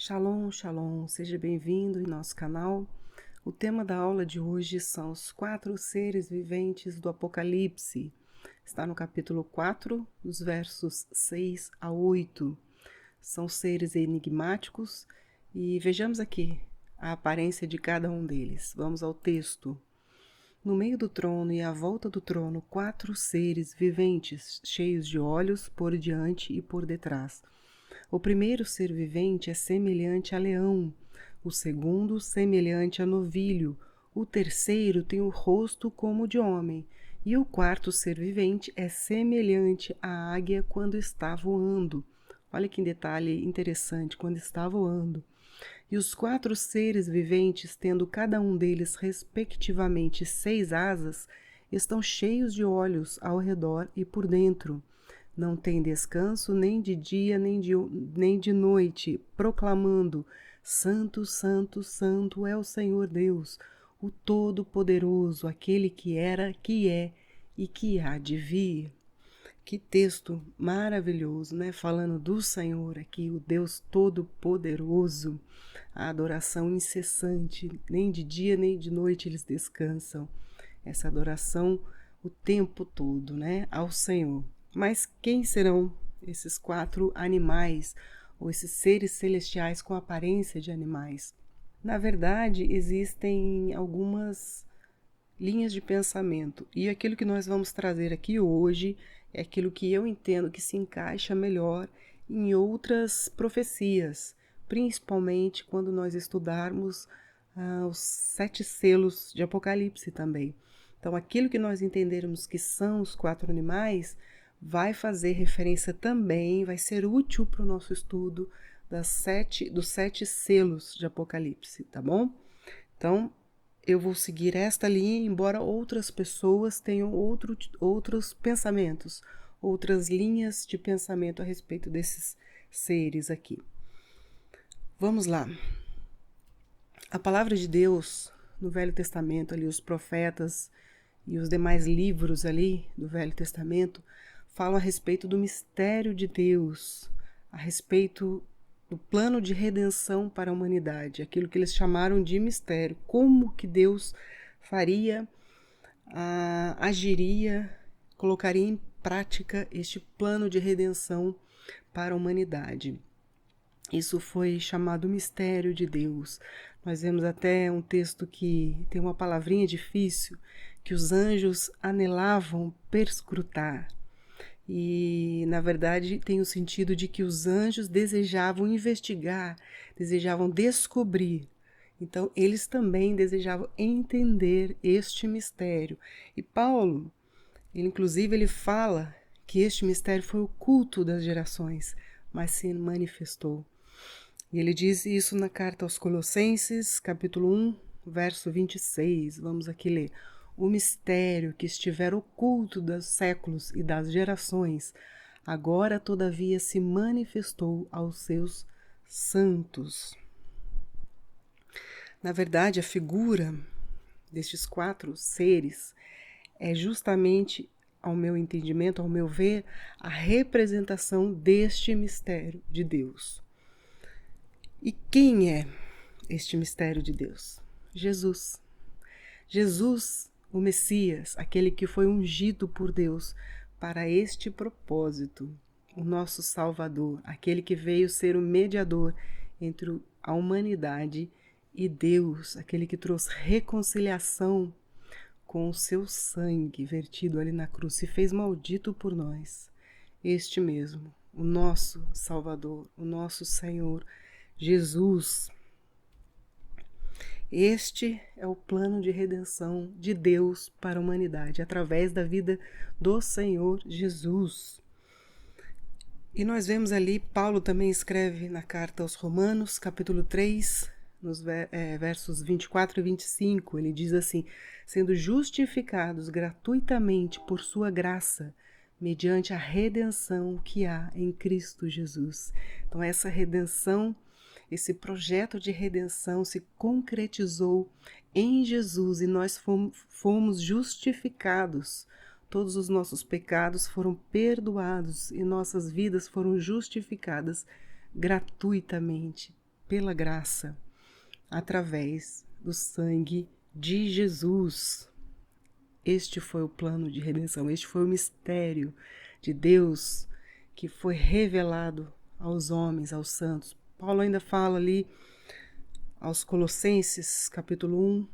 Shalom, shalom, seja bem-vindo em nosso canal. O tema da aula de hoje são os 4 seres viventes do Apocalipse. Está no capítulo 4, dos versos 6 a 8. São seres enigmáticos e vejamos aqui a aparência de cada um deles. Vamos ao texto. No meio do trono e à volta do trono, 4 seres viventes, cheios de olhos por diante e por detrás. O primeiro ser vivente é semelhante a leão, o segundo semelhante a novilho, o terceiro tem o rosto como de homem, e o quarto ser vivente é semelhante à águia quando está voando. Olha que detalhe interessante, quando está voando. E os 4 seres viventes, tendo cada um deles respectivamente 6 asas, estão cheios de olhos ao redor e por dentro. Não tem descanso nem de dia nem de noite, proclamando: Santo, Santo, Santo é o Senhor Deus, o Todo-Poderoso, aquele que era, que é e que há de vir. Que texto maravilhoso, né? Falando do Senhor aqui, o Deus Todo-Poderoso, a adoração incessante, nem de dia nem de noite eles descansam. Essa adoração o tempo todo, né? Ao Senhor. Mas quem serão esses 4 animais, ou esses seres celestiais com aparência de animais? Na verdade, existem algumas linhas de pensamento, e aquilo que nós vamos trazer aqui hoje é aquilo que eu entendo que se encaixa melhor em outras profecias, principalmente quando nós estudarmos os 7 selos de Apocalipse também. Então, aquilo que nós entendermos que são os 4 animais vai fazer referência também, vai ser útil para o nosso estudo dos 7 selos de Apocalipse, tá bom? Então, eu vou seguir esta linha, embora outras pessoas tenham outros pensamentos, outras linhas de pensamento a respeito desses seres aqui. Vamos lá. A palavra de Deus no Velho Testamento, ali os profetas e os demais livros ali do Velho Testamento falam a respeito do mistério de Deus, a respeito do plano de redenção para a humanidade, aquilo que eles chamaram de mistério, como que Deus faria, agiria, colocaria em prática este plano de redenção para a humanidade. Isso foi chamado mistério de Deus. Nós vemos até um texto que tem uma palavrinha difícil, que os anjos anelavam perscrutar. E, na verdade, tem o sentido de que os anjos desejavam investigar, desejavam descobrir. Então, eles também desejavam entender este mistério. E Paulo, ele fala que este mistério foi oculto das gerações, mas se manifestou. E ele diz isso na carta aos Colossenses, capítulo 1, verso 26. Vamos aqui ler. O mistério que estiver oculto dos séculos e das gerações, agora todavia se manifestou aos seus santos. Na verdade, a figura destes 4 seres é justamente, ao meu entendimento, ao meu ver, a representação deste mistério de Deus. E quem é este mistério de Deus? Jesus. Jesus, o Messias, aquele que foi ungido por Deus para este propósito, o nosso Salvador, aquele que veio ser o mediador entre a humanidade e Deus, aquele que trouxe reconciliação com o seu sangue vertido ali na cruz, se fez maldito por nós. Este mesmo, o nosso Salvador, o nosso Senhor, Jesus. Este é o plano de redenção de Deus para a humanidade, através da vida do Senhor Jesus. E nós vemos ali, Paulo também escreve na carta aos Romanos, capítulo 3, nos versos 24 e 25, ele diz assim: sendo justificados gratuitamente por sua graça, mediante a redenção que há em Cristo Jesus. Então, essa redenção, esse projeto de redenção se concretizou em Jesus e nós fomos justificados. Todos os nossos pecados foram perdoados e nossas vidas foram justificadas gratuitamente pela graça, através do sangue de Jesus. Este foi o plano de redenção, este foi o mistério de Deus que foi revelado aos homens, aos santos. Paulo ainda fala ali aos Colossenses, capítulo 1,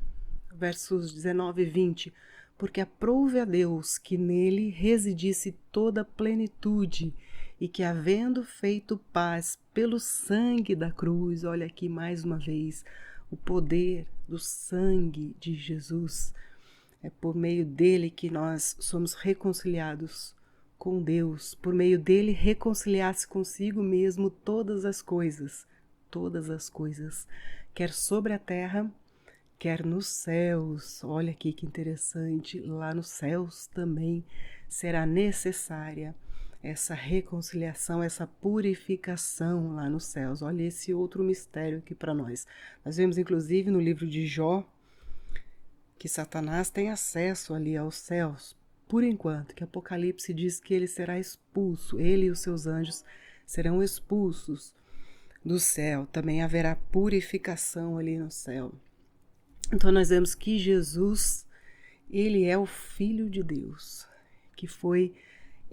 versos 19 e 20, porque aprouve a Deus que nele residisse toda a plenitude e que, havendo feito paz pelo sangue da cruz, olha aqui mais uma vez, o poder do sangue de Jesus, é por meio dele que nós somos reconciliados com Deus, por meio dele reconciliar-se consigo mesmo todas as coisas, quer sobre a terra, quer nos céus. Olha aqui que interessante, lá nos céus também será necessária essa reconciliação, essa purificação lá nos céus. Olha esse outro mistério aqui para nós. Nós vemos inclusive no livro de Jó que Satanás tem acesso ali aos céus, por enquanto, que Apocalipse diz que ele será expulso, ele e os seus anjos serão expulsos do céu. Também haverá purificação ali no céu. Então nós vemos que Jesus, ele é o Filho de Deus, que foi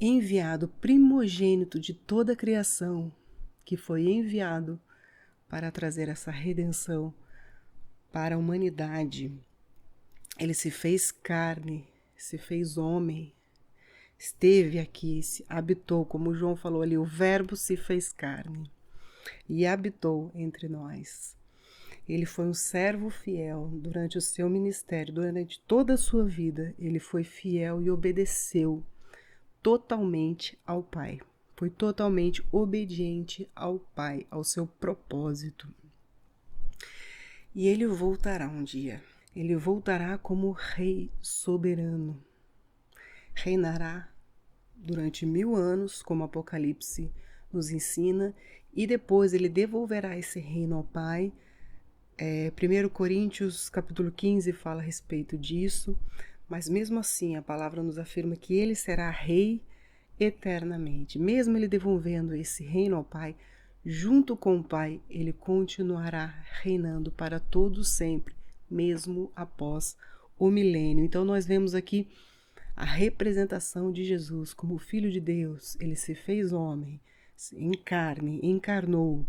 enviado, primogênito de toda a criação, que foi enviado para trazer essa redenção para a humanidade. Ele se fez carne, se fez homem, esteve aqui, habitou, como João falou ali, o Verbo se fez carne e habitou entre nós. Ele foi um servo fiel durante o seu ministério, durante toda a sua vida. Ele foi fiel e obedeceu totalmente ao Pai. Foi totalmente obediente ao Pai, ao seu propósito. E ele voltará um dia. Ele voltará como Rei soberano. Reinará durante 1000 anos, como Apocalipse nos ensina, e depois ele devolverá esse reino ao Pai. 1 Coríntios capítulo 15 fala a respeito disso, mas mesmo assim a palavra nos afirma que ele será rei eternamente. Mesmo ele devolvendo esse reino ao Pai, junto com o Pai, ele continuará reinando para todo sempre, mesmo após o milênio. Então nós vemos aqui a representação de Jesus como Filho de Deus. Ele se fez homem, em carne, encarnou.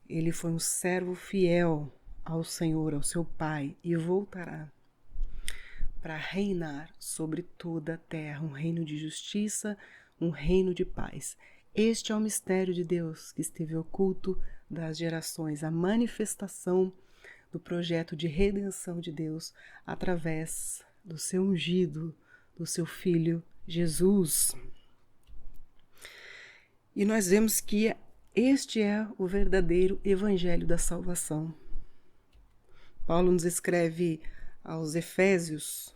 Ele foi um servo fiel ao Senhor, ao seu Pai, e voltará para reinar sobre toda a terra, um reino de justiça, um reino de paz. Este é o mistério de Deus que esteve oculto das gerações, a manifestação do projeto de redenção de Deus através do seu ungido, do seu Filho Jesus. E nós vemos que este é o verdadeiro evangelho da salvação. Paulo nos escreve aos Efésios,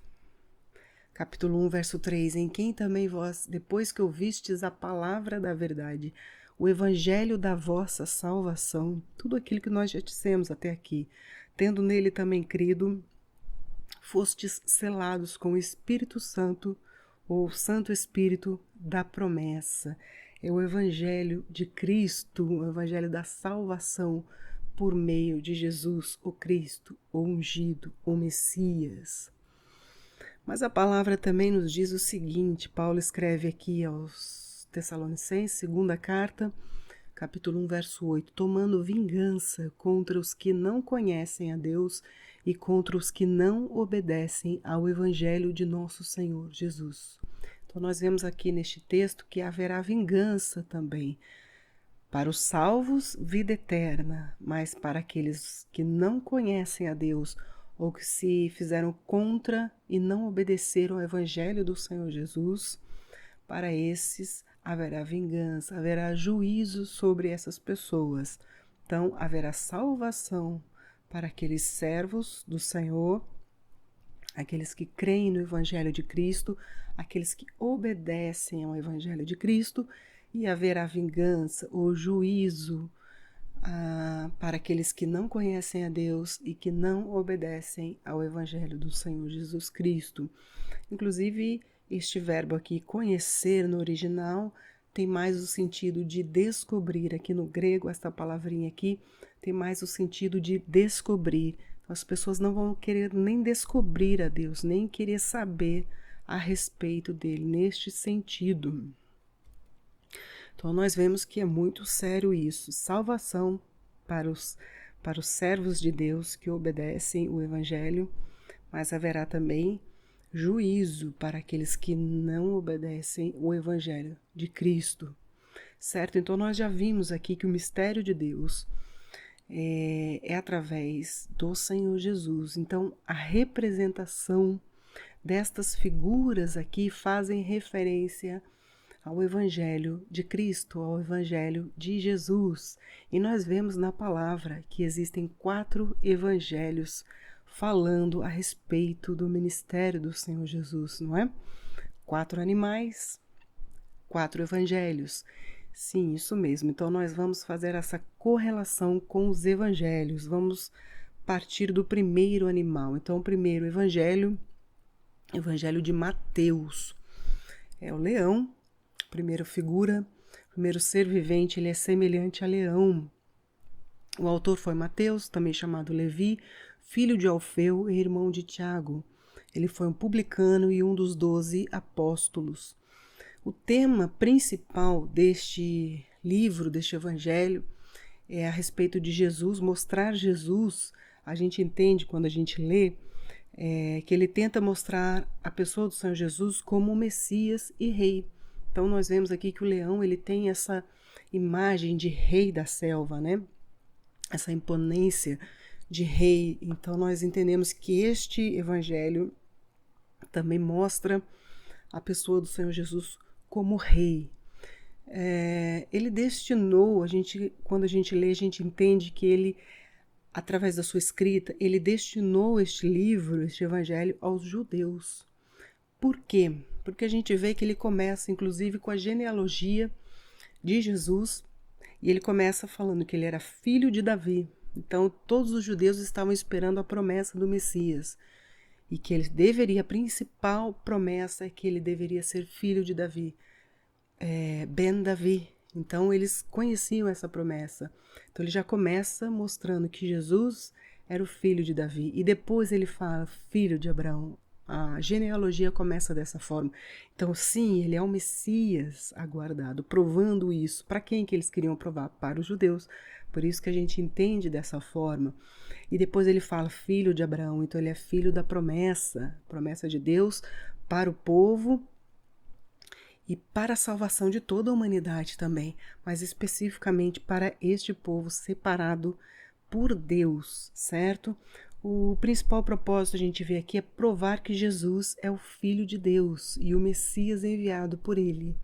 capítulo 1, verso 3, em quem também vós, depois que ouvistes a palavra da verdade, o evangelho da vossa salvação, tudo aquilo que nós já dissemos até aqui, tendo nele também crido, fostes selados com o Espírito Santo, ou Santo Espírito da promessa. É o evangelho de Cristo, o evangelho da salvação, por meio de Jesus, o Cristo, o ungido, o Messias. Mas a palavra também nos diz o seguinte, Paulo escreve aqui aos Tessalonicenses, segunda carta, capítulo 1, verso 8, tomando vingança contra os que não conhecem a Deus e contra os que não obedecem ao evangelho de nosso Senhor Jesus. Então nós vemos aqui neste texto que haverá vingança também. Para os salvos, vida eterna, mas para aqueles que não conhecem a Deus ou que se fizeram contra e não obedeceram ao evangelho do Senhor Jesus, para esses haverá vingança, haverá juízo sobre essas pessoas. Então, haverá salvação para aqueles servos do Senhor, aqueles que creem no evangelho de Cristo, aqueles que obedecem ao evangelho de Cristo, e haverá vingança ou juízo para aqueles que não conhecem a Deus e que não obedecem ao evangelho do Senhor Jesus Cristo. Inclusive, este verbo aqui, conhecer, no original, tem mais o sentido de descobrir. Aqui no grego, esta palavrinha aqui tem mais o sentido de descobrir. Então, as pessoas não vão querer nem descobrir a Deus, nem querer saber a respeito dele, neste sentido. Então, nós vemos que é muito sério isso. Salvação para os servos de Deus que obedecem o Evangelho, mas haverá também juízo para aqueles que não obedecem o Evangelho de Cristo. Certo? Então, nós já vimos aqui que o mistério de Deus é através do Senhor Jesus. Então, a representação destas figuras aqui fazem referência ao Evangelho de Cristo, ao Evangelho de Jesus. E nós vemos na palavra que existem 4 evangelhos falando a respeito do ministério do Senhor Jesus, não é? 4 animais, 4 evangelhos. Sim, isso mesmo. Então nós vamos fazer essa correlação com os evangelhos. Vamos partir do primeiro animal. Então o primeiro evangelho de Mateus. É o leão, primeira figura, primeiro ser vivente, ele é semelhante a leão. O autor foi Mateus, também chamado Levi, filho de Alfeu e irmão de Tiago. Ele foi um publicano e um dos 12 apóstolos. O tema principal deste livro, deste evangelho, é a respeito de Jesus, mostrar Jesus. A gente entende quando a gente lê que ele tenta mostrar a pessoa do Senhor Jesus como o Messias e rei. Então nós vemos aqui que o leão ele tem essa imagem de rei da selva, né? Essa imponência de rei. Então nós entendemos que este evangelho também mostra a pessoa do Senhor Jesus como rei. Ele destinou, quando a gente lê, a gente entende que ele, através da sua escrita, ele destinou este livro, este evangelho, aos judeus. Por quê? Porque a gente vê que ele começa, inclusive, com a genealogia de Jesus, e ele começa falando que ele era filho de Davi. Então, todos os judeus estavam esperando a promessa do Messias, e que ele deveria, a principal promessa é que ele deveria ser filho de Davi, Ben Davi. Então, eles conheciam essa promessa. Então, ele já começa mostrando que Jesus era o filho de Davi, e depois ele fala filho de Abraão. A genealogia começa dessa forma. Então, sim, ele é o Messias aguardado, provando isso. Para quem que eles queriam provar? Para os judeus. Por isso que a gente entende dessa forma. E depois ele fala filho de Abraão, então ele é filho da promessa de Deus para o povo e para a salvação de toda a humanidade também, mas especificamente para este povo separado por Deus, certo? O principal propósito a gente vê aqui é provar que Jesus é o Filho de Deus e o Messias enviado por ele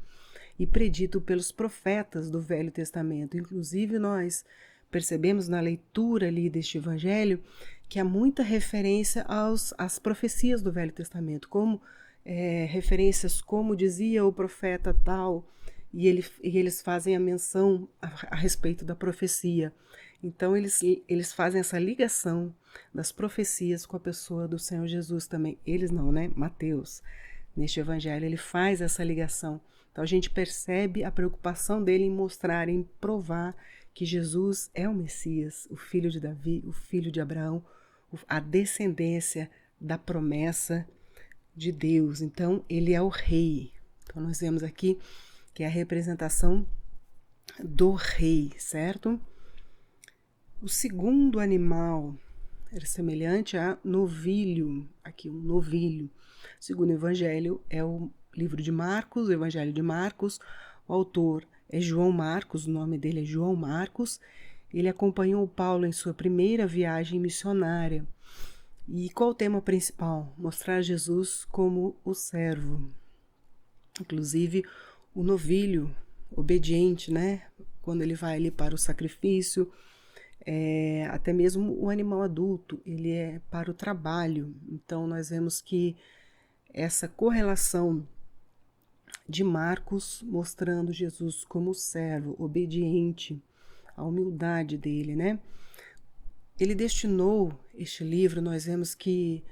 e predito pelos profetas do Velho Testamento. Inclusive nós percebemos na leitura ali deste evangelho que há muita referência às profecias do Velho Testamento, como referências como dizia o profeta tal, e eles fazem a menção a respeito da profecia. Então eles fazem essa ligação das profecias com a pessoa do Senhor Jesus também. Eles não, né? Mateus, neste evangelho, ele faz essa ligação. Então a gente percebe a preocupação dele em mostrar, em provar que Jesus é o Messias, o filho de Davi, o filho de Abraão, a descendência da promessa de Deus. Então ele é o rei. Então nós vemos aqui que é a representação do rei, certo? O segundo animal era semelhante a novilho, aqui um novilho. O segundo evangelho é o livro de Marcos, o evangelho de Marcos. O autor é João Marcos, o nome dele é João Marcos. Ele acompanhou Paulo em sua primeira viagem missionária. E qual o tema principal? Mostrar Jesus como o servo. Inclusive o novilho obediente, né? Quando ele vai ali para o sacrifício, até mesmo o animal adulto, ele é para o trabalho. Então nós vemos que essa correlação de Marcos mostrando Jesus como servo, obediente, a humildade dele, né? Ele destinou este livro, nós vemos que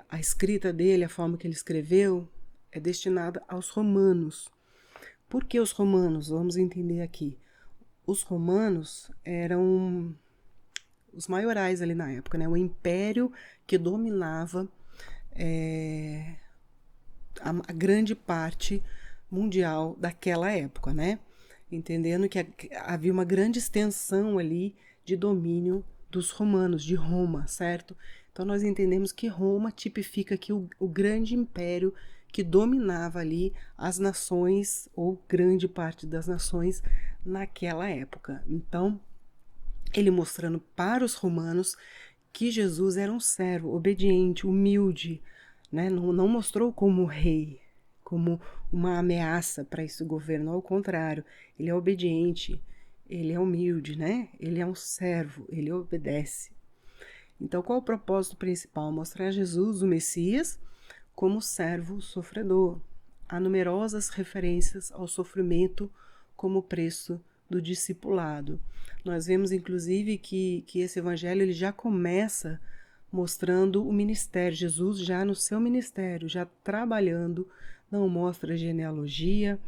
a escrita dele, a forma que ele escreveu, é destinada aos romanos. Por que os romanos? Vamos entender aqui. os romanos eram os maiorais ali na época, né? O império que dominava a grande parte mundial daquela época, né? Entendendo que havia uma grande extensão ali de domínio dos romanos, de Roma, certo? Então nós entendemos que Roma tipifica aqui o grande império que dominava ali as nações, ou grande parte das nações, naquela época. Então, ele mostrando para os romanos que Jesus era um servo obediente, humilde, né? Não mostrou como rei, como uma ameaça para esse governo, ao contrário, ele é obediente, ele é humilde, né? Ele é um servo, ele obedece. Então, qual o propósito principal? Mostrar Jesus, o Messias, como servo sofredor. Há numerosas referências ao sofrimento como preço do discipulado. Nós vemos, inclusive, que esse evangelho ele já começa mostrando o ministério, Jesus já no seu ministério, já trabalhando, não mostra genealogia,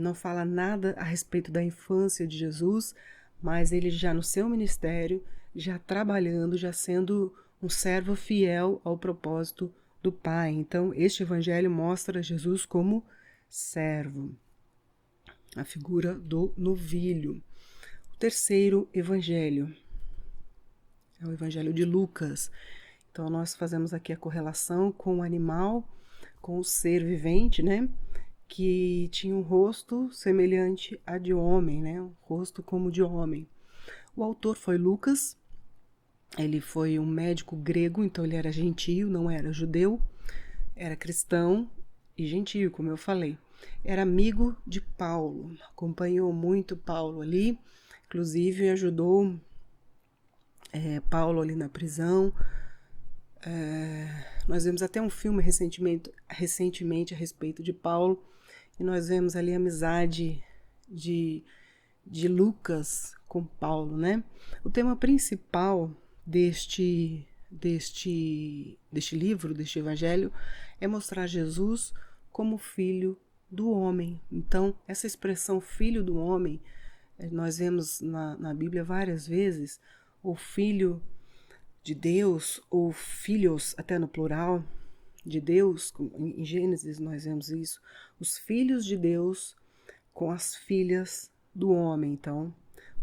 não fala nada a respeito da infância de Jesus, mas ele já no seu ministério, já trabalhando, já sendo um servo fiel ao propósito do Pai. Então, este evangelho mostra Jesus como servo, a figura do novilho. O terceiro evangelho é o evangelho de Lucas. Então, nós fazemos aqui a correlação com o animal, com o ser vivente, né? Que tinha um rosto semelhante a de homem, né? Um rosto como de homem. O autor foi Lucas. Ele foi um médico grego, então ele era gentio, não era judeu, era cristão e gentio, como eu falei. Era amigo de Paulo, acompanhou muito Paulo ali, inclusive ajudou Paulo ali na prisão. Nós vemos até um filme recentemente a respeito de Paulo, e nós vemos ali a amizade de Lucas com Paulo, né? O tema principal deste livro, deste evangelho, é mostrar Jesus como filho do homem. Então, essa expressão filho do homem, nós vemos na Bíblia várias vezes, o filho de Deus, ou filhos, até no plural, de Deus, em Gênesis nós vemos isso, os filhos de Deus com as filhas do homem. Então,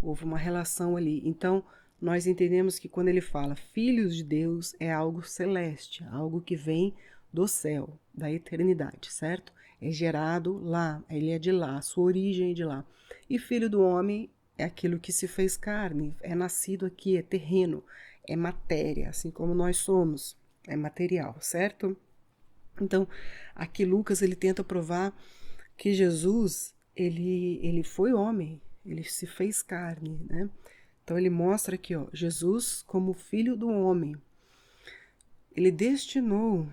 houve uma relação ali. Então, nós entendemos que quando ele fala filhos de Deus, é algo celeste, algo que vem do céu, da eternidade, certo? É gerado lá, ele é de lá, sua origem é de lá. E filho do homem é aquilo que se fez carne, é nascido aqui, é terreno, é matéria, assim como nós somos, é material, certo? Então, aqui Lucas ele tenta provar que Jesus, ele foi homem, ele se fez carne, né? Então ele mostra aqui, ó, Jesus como filho do homem. Ele destinou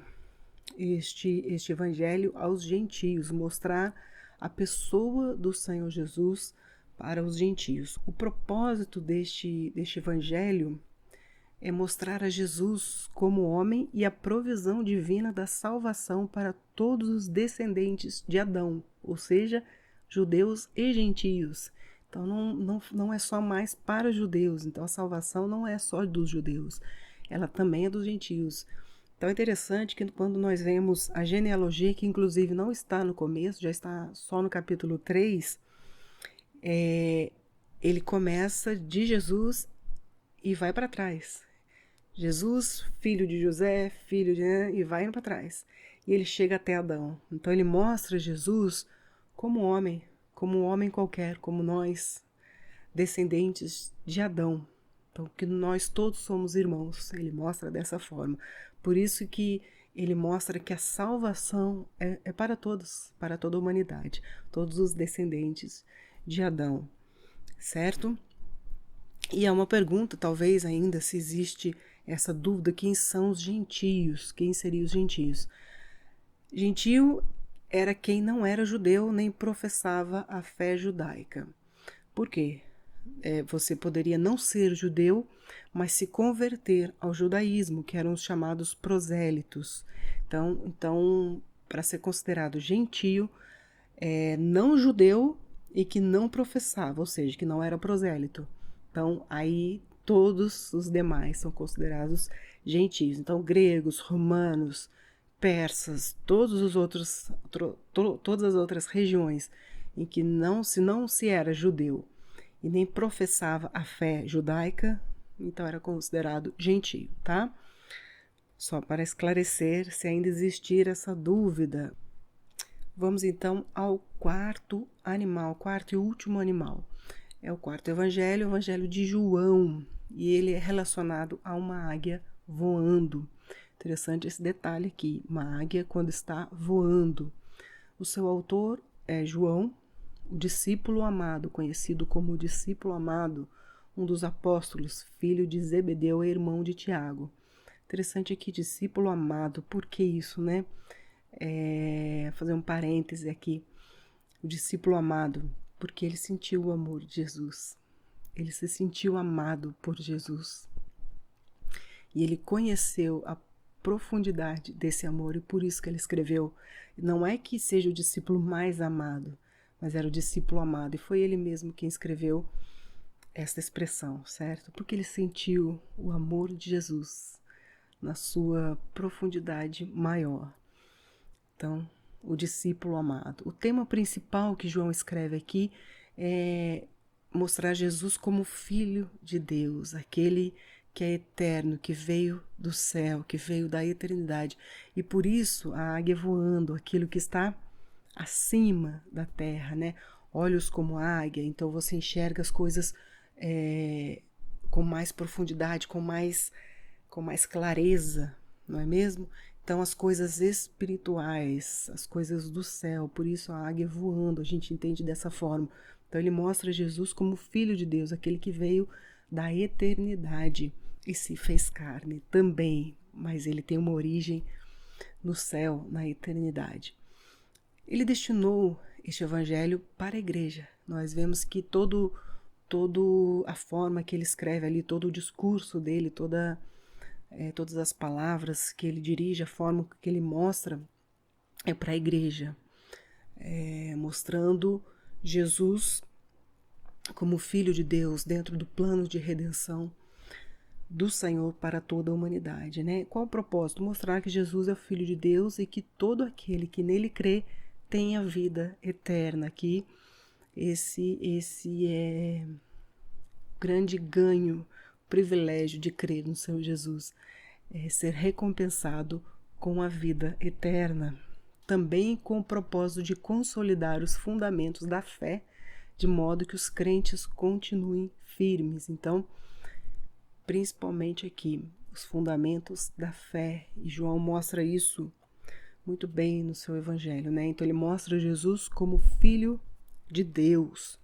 este evangelho aos gentios, mostrar a pessoa do Senhor Jesus para os gentios. O propósito deste evangelho é mostrar a Jesus como homem e a provisão divina da salvação para todos os descendentes de Adão, ou seja, judeus e gentios. Então não é só mais para judeus, então a salvação não é só dos judeus, ela também é dos gentios. Então é interessante que quando nós vemos a genealogia, que inclusive não está no começo, já está só no capítulo 3, ele começa de Jesus e vai para trás. Jesus, filho de José, filho de... e vai indo para trás. E ele chega até Adão. Então ele mostra Jesus como um homem qualquer, como nós, descendentes de Adão. Então que nós todos somos irmãos. Ele mostra dessa forma. Por isso que ele mostra que a salvação é para todos, para toda a humanidade, todos os descendentes de Adão, certo? E há uma pergunta, talvez ainda, se existe essa dúvida, quem são os gentios? Quem seriam os gentios? Gentio era quem não era judeu nem professava a fé judaica. Por quê? Você poderia não ser judeu, mas se converter ao judaísmo, que eram os chamados prosélitos. Então para ser considerado gentio, não judeu e que não professava, ou seja, que não era prosélito. Então, aí todos os demais são considerados gentios. Então, gregos, romanos, persas, todas as outras regiões em que não se era judeu e nem professava a fé judaica, então era considerado gentio, tá? Só para esclarecer se ainda existir essa dúvida. Vamos então ao quarto animal, quarto e último animal. É o quarto evangelho, o evangelho de João, e ele é relacionado a uma águia voando. Interessante esse detalhe aqui, uma águia quando está voando. O seu autor é João, o discípulo amado, conhecido como o discípulo amado, um dos apóstolos, filho de Zebedeu e irmão de Tiago. Interessante aqui, discípulo amado, por que isso, né? Fazer um parêntese aqui. O discípulo amado, porque ele sentiu o amor de Jesus. Ele se sentiu amado por Jesus. E ele conheceu a profundidade desse amor e por isso que ele escreveu. Não é que seja o discípulo mais amado, mas era o discípulo amado. E foi ele mesmo quem escreveu esta expressão, certo? Porque ele sentiu o amor de Jesus na sua profundidade maior. Então, o discípulo amado. O tema principal que João escreve aqui é mostrar Jesus como Filho de Deus, aquele que é eterno, que veio do céu, que veio da eternidade. E por isso a águia voando, aquilo que está acima da terra, né? Olhos como águia, então você enxerga as coisas com mais profundidade, com mais clareza, não é mesmo? Então as coisas espirituais, as coisas do céu, por isso a águia voando, a gente entende dessa forma. Então ele mostra Jesus como Filho de Deus, aquele que veio da eternidade e se fez carne também, mas ele tem uma origem no céu, na eternidade. Ele destinou este evangelho para a igreja. Nós vemos que toda a forma que ele escreve ali, todo o discurso dele, todas as palavras que ele dirige, a forma que ele mostra é para a igreja, mostrando Jesus como Filho de Deus dentro do plano de redenção do Senhor para toda a humanidade, né? Qual o propósito? Mostrar que Jesus é o Filho de Deus e que todo aquele que nele crê tem a vida eterna. Que esse é o grande ganho, privilégio de crer no Senhor Jesus, ser recompensado com a vida eterna, também com o propósito de consolidar os fundamentos da fé, de modo que os crentes continuem firmes. Então, principalmente aqui, os fundamentos da fé, e João mostra isso muito bem no seu evangelho, né? Então ele mostra Jesus como Filho de Deus.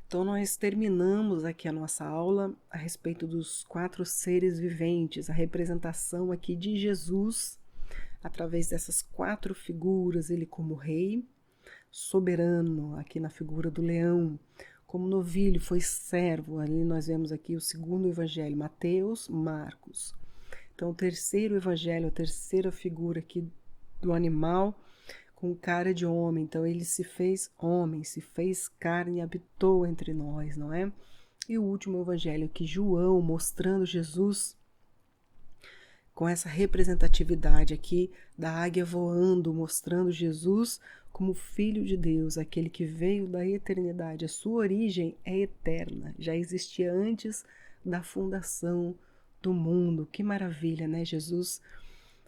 Então nós terminamos aqui a nossa aula a respeito dos 4 seres viventes, a representação aqui de Jesus através dessas 4 figuras, ele como rei, soberano, aqui na figura do leão, como novilho, foi servo, ali nós vemos aqui o segundo evangelho, Mateus, Marcos. Então o terceiro evangelho, a terceira figura aqui do animal, com cara de homem, então ele se fez homem, se fez carne e habitou entre nós, não é? E o último evangelho aqui, João, mostrando Jesus com essa representatividade aqui da águia voando, mostrando Jesus como Filho de Deus, aquele que veio da eternidade. A sua origem é eterna, já existia antes da fundação do mundo. Que maravilha, né? Jesus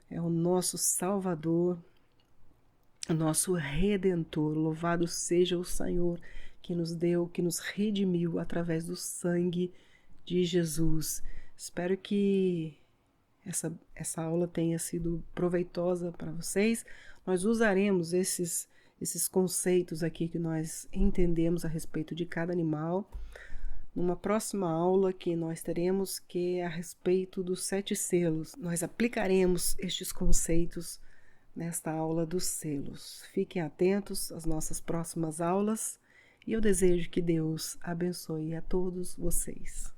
é o nosso Salvador, o nosso Redentor. Louvado seja o Senhor que nos deu, que nos redimiu através do sangue de Jesus. Espero que essa aula tenha sido proveitosa para vocês. Nós usaremos esses conceitos aqui que nós entendemos a respeito de cada animal numa próxima aula que nós teremos, que é a respeito dos 7 selos. Nós aplicaremos estes conceitos nesta aula dos selos. Fiquem atentos às nossas próximas aulas e eu desejo que Deus abençoe a todos vocês.